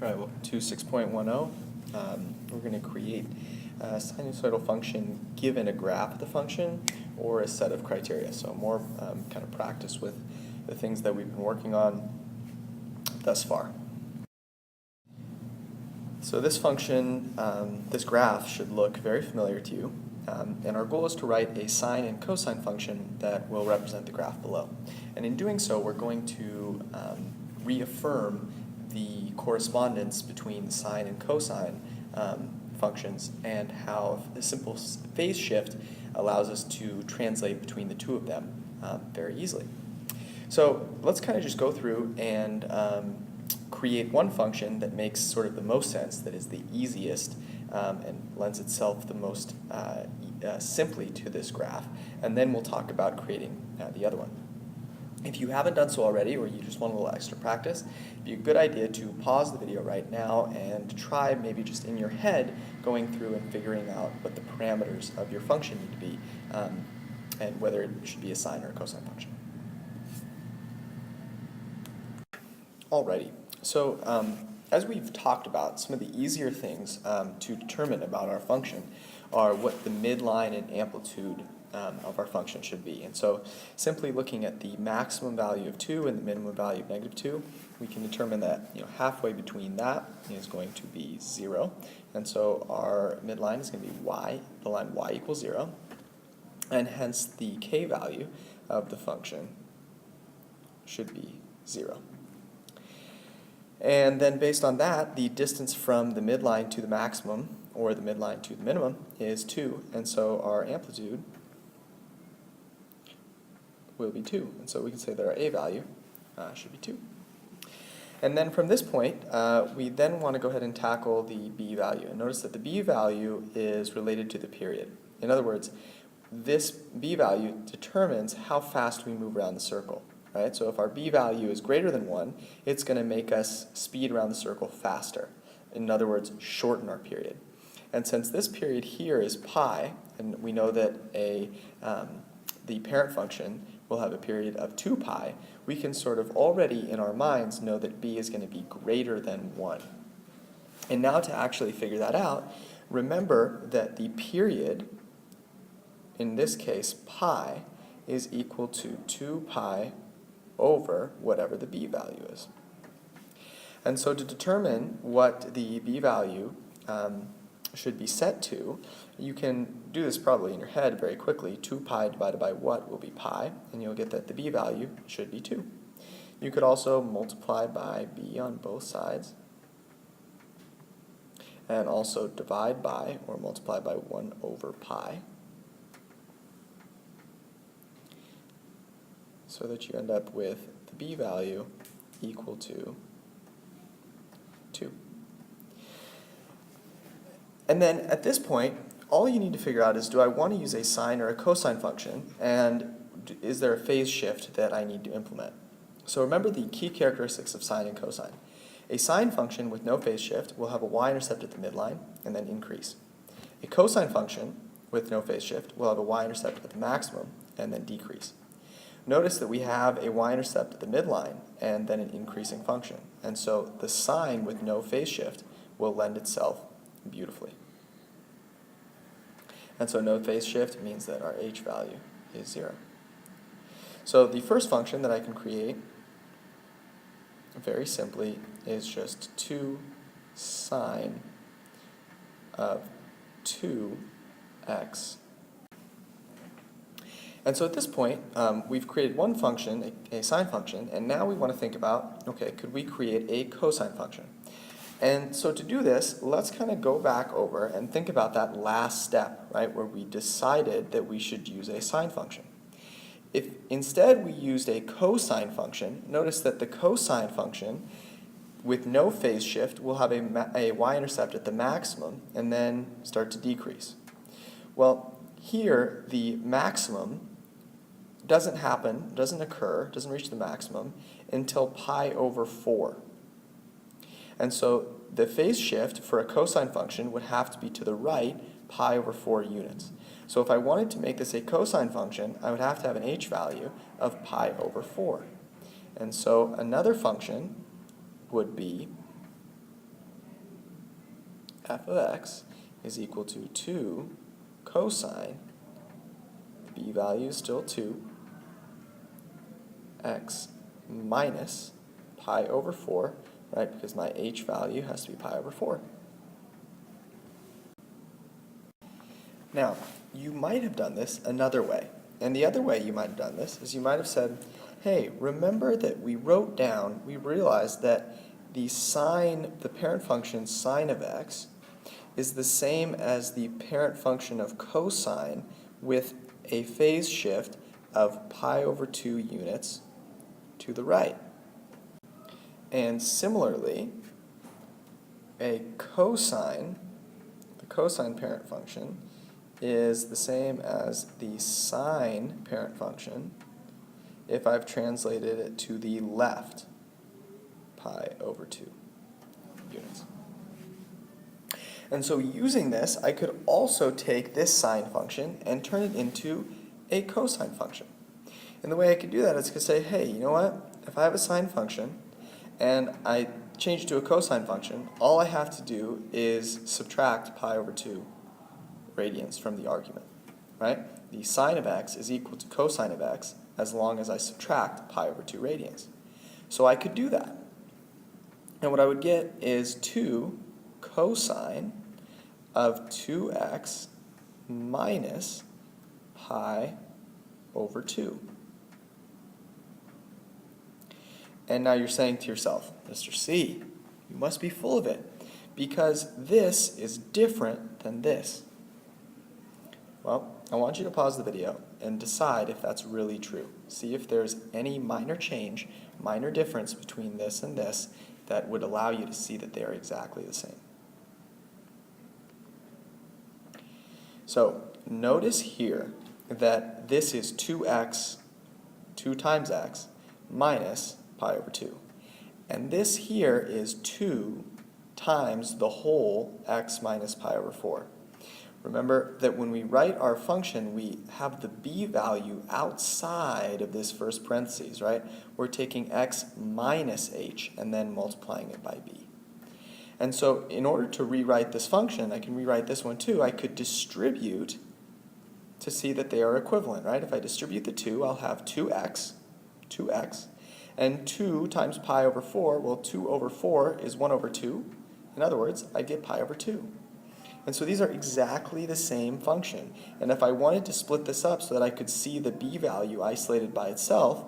All right, welcome to 6.10. We're going to create a sinusoidal function given a graph of the function or a set of criteria. So more kind of practice with the things that we've been working on thus far. So this function, this graph should look very familiar to you. And our goal is to write a sine and cosine function that will represent the graph below. And in doing so, we're going to reaffirm the correspondence between the sine and cosine functions and how a simple phase shift allows us to translate between the two of them very easily. So let's kind of just go through and create one function that makes sort of the most sense, that is the easiest and lends itself the most simply to this graph, and then we'll talk about creating the other one. If you haven't done so already, or you just want a little extra practice, it'd be a good idea to pause the video right now and try maybe just in your head going through and figuring out what the parameters of your function need to be and whether it should be a sine or a cosine function. Alrighty, so as we've talked about, some of the easier things to determine about our function are what the midline and amplitude of our function should be. And so simply looking at the maximum value of 2 and the minimum value of -2, we can determine that halfway between that is going to be 0. And so our midline is going to be y, the line y equals 0. And hence the k value of the function should be 0. And then based on that, the distance from the midline to the maximum or the midline to the minimum is 2. And so our amplitude will be 2. And so we can say that our a value should be 2. And then from this point, we then want to go ahead and tackle the b value. And notice that the b value is related to the period. In other words, this b value determines how fast we move around the circle. Right? So if our b value is greater than 1, it's going to make us speed around the circle faster. In other words, shorten our period. And since this period here is pi, and we know that the parent function will have a period of 2 pi, we can sort of already in our minds know that b is going to be greater than 1. And now to actually figure that out, remember that the period, in this case pi, is equal to 2 pi over whatever the b value is. And so to determine what the b value should be set to, you can do this probably in your head very quickly. 2 pi divided by what will be pi, and you'll get that the b value should be 2. You could also multiply by b on both sides, and also divide by or multiply by 1 over pi, so that you end up with the b value equal to 2. And then at this point, all you need to figure out is, do I want to use a sine or a cosine function, and is there a phase shift that I need to implement? So remember the key characteristics of sine and cosine. A sine function with no phase shift will have a y-intercept at the midline and then increase. A cosine function with no phase shift will have a y-intercept at the maximum and then decrease. Notice that we have a y-intercept at the midline and then an increasing function. And so the sine with no phase shift will lend itself beautifully. And so no phase shift means that our h value is 0. So the first function that I can create very simply is just 2 sine of 2x. And so at this point, we've created one function, a sine function, and now we want to think about, okay, could we create a cosine function? And so to do this, let's kind of go back over and think about that last step, right, where we decided that we should use a sine function. If instead we used a cosine function, notice that the cosine function with no phase shift will have a y-intercept at the maximum and then start to decrease. Well, here the maximum doesn't happen, doesn't occur, doesn't reach the maximum until pi over 4. And so the phase shift for a cosine function would have to be to the right pi over 4 units. So if I wanted to make this a cosine function, I would have to have an h value of pi over 4. And so another function would be f of x is equal to 2 cosine, the b value is still 2, x minus pi over 4, right, because my h value has to be pi over 4. Now, you might have done this another way. And the other way you might have done this is you might have said, hey, remember that we realized that the parent function sine of x is the same as the parent function of cosine with a phase shift of pi over 2 units to the right. And similarly, the cosine parent function is the same as the sine parent function if I've translated it to the left, pi over 2 units. And so using this, I could also take this sine function and turn it into a cosine function. And the way I could do that is to say, hey, you know what? If I have a sine function and I change it to a cosine function, all I have to do is subtract pi over 2 radians from the argument, right? The sine of x is equal to cosine of x as long as I subtract pi over 2 radians. So I could do that. And what I would get is 2 cosine of 2x minus pi over 2. And now you're saying to yourself, Mr. C, you must be full of it, because this is different than this. Well, I want you to pause the video and decide if that's really true. See if there's any minor change, minor difference between this and this that would allow you to see that they are exactly the same. So notice here that this is 2x, 2 times x, minus pi over 2. And this here is 2 times the whole x minus pi over 4. Remember that when we write our function, we have the b value outside of this first parentheses, right? We're taking x minus h and then multiplying it by b. And so in order to rewrite this function, I can rewrite this one too. I could distribute to see that they are equivalent, right? If I distribute the 2, I'll have 2x, and 2 times pi over 4, well, 2 over 4 is 1 over 2. In other words, I get pi over 2. And so these are exactly the same function. And if I wanted to split this up so that I could see the b value isolated by itself,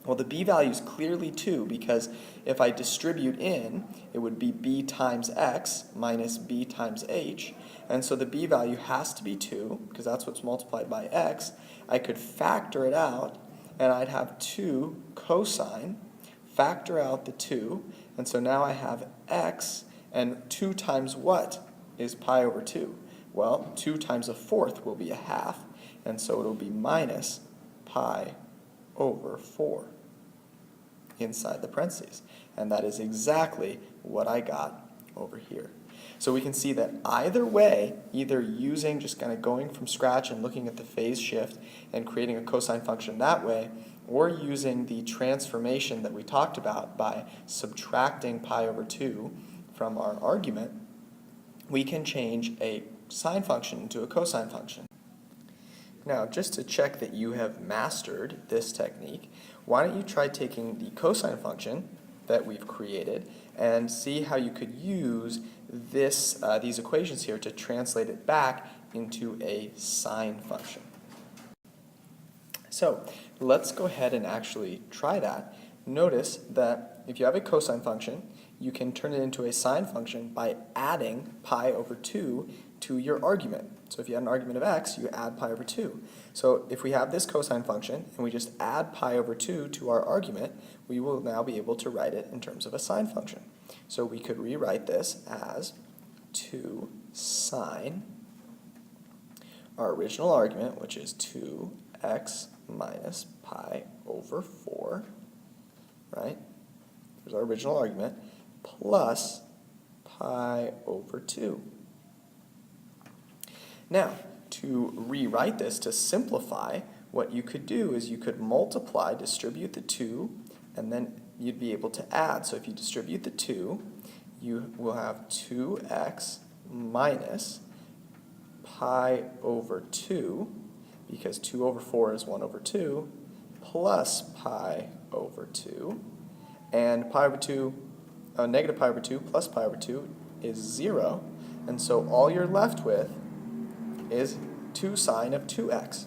well, the b value is clearly 2, because if I distribute in, it would be b times x minus b times h. And so the b value has to be 2, because that's what's multiplied by x. I could factor it out, and I'd have 2 cosine, factor out the 2, and so now I have x, and 2 times what is pi over 2? Well, 2 times a fourth will be a half, and so it'll be minus pi over 4 inside the parentheses. And that is exactly what I got over here. So we can see that either way, either using, just kind of going from scratch and looking at the phase shift and creating a cosine function that way, or using the transformation that we talked about by subtracting pi over 2 from our argument, we can change a sine function into a cosine function. Now, just to check that you have mastered this technique, why don't you try taking the cosine function that we've created and see how you could use these equations here to translate it back into a sine function. So let's go ahead and actually try that. Notice that if you have a cosine function, you can turn it into a sine function by adding pi over 2 to your argument. So if you had an argument of x, you add pi over 2. So if we have this cosine function and we just add pi over 2 to our argument, we will now be able to write it in terms of a sine function. So we could rewrite this as 2 sine our original argument, which is 2x minus pi over 4, right? Here's our original argument, plus pi over 2. Now, to rewrite this, to simplify, what you could do is you could multiply, distribute the 2, and then you'd be able to add. So if you distribute the 2, you will have 2x minus pi over 2, because 2 over 4 is 1 over 2, plus pi over 2, and pi over 2, negative pi over 2 plus pi over 2 is 0, and so all you're left with is 2 sine of 2x,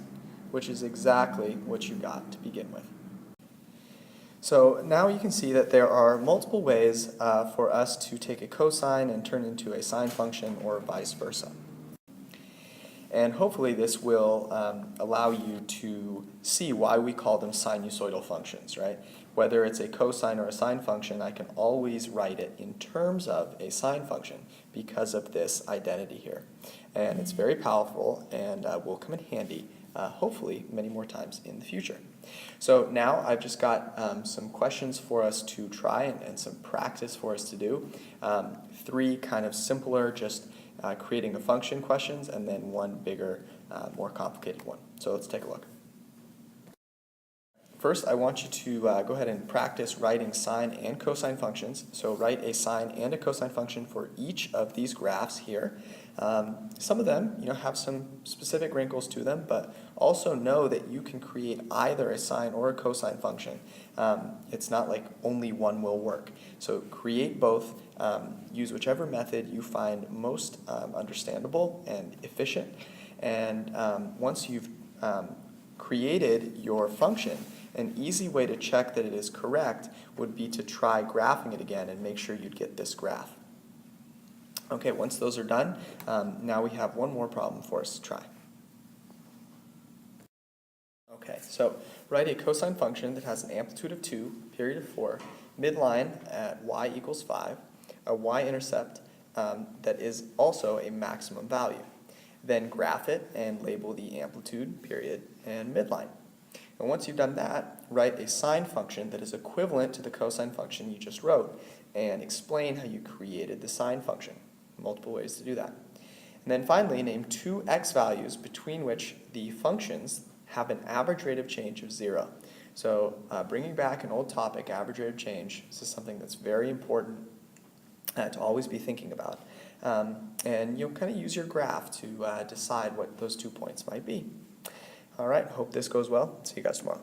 which is exactly what you got to begin with. So now you can see that there are multiple ways for us to take a cosine and turn it into a sine function, or vice versa. And hopefully this will allow you to see why we call them sinusoidal functions, right? Whether it's a cosine or a sine function, I can always write it in terms of a sine function because of this identity here. And it's very powerful and will come in handy, hopefully, many more times in the future. So now I've just got some questions for us to try and some practice for us to do. 3 kind of simpler, just creating a function questions, and then 1 bigger, more complicated one. So let's take a look. First, I want you to go ahead and practice writing sine and cosine functions. So write a sine and a cosine function for each of these graphs here. Some of them, have some specific wrinkles to them, but also know that you can create either a sine or a cosine function. It's not like only one will work. So create both. Use whichever method you find most understandable and efficient. And once you've created your function, an easy way to check that it is correct would be to try graphing it again and make sure you'd get this graph. Okay, once those are done, now we have one more problem for us to try. Okay, so write a cosine function that has an amplitude of 2, period of 4, midline at y equals 5, a y-intercept that is also a maximum value. Then graph it and label the amplitude, period, and midline. And once you've done that, write a sine function that is equivalent to the cosine function you just wrote, and explain how you created the sine function. Multiple ways to do that. And then finally, name 2 x values between which the functions have an average rate of change of 0. So bringing back an old topic, average rate of change, this is something that's very important to always be thinking about. And you'll kind of use your graph to decide what those 2 points might be. All right, hope this goes well. See you guys tomorrow.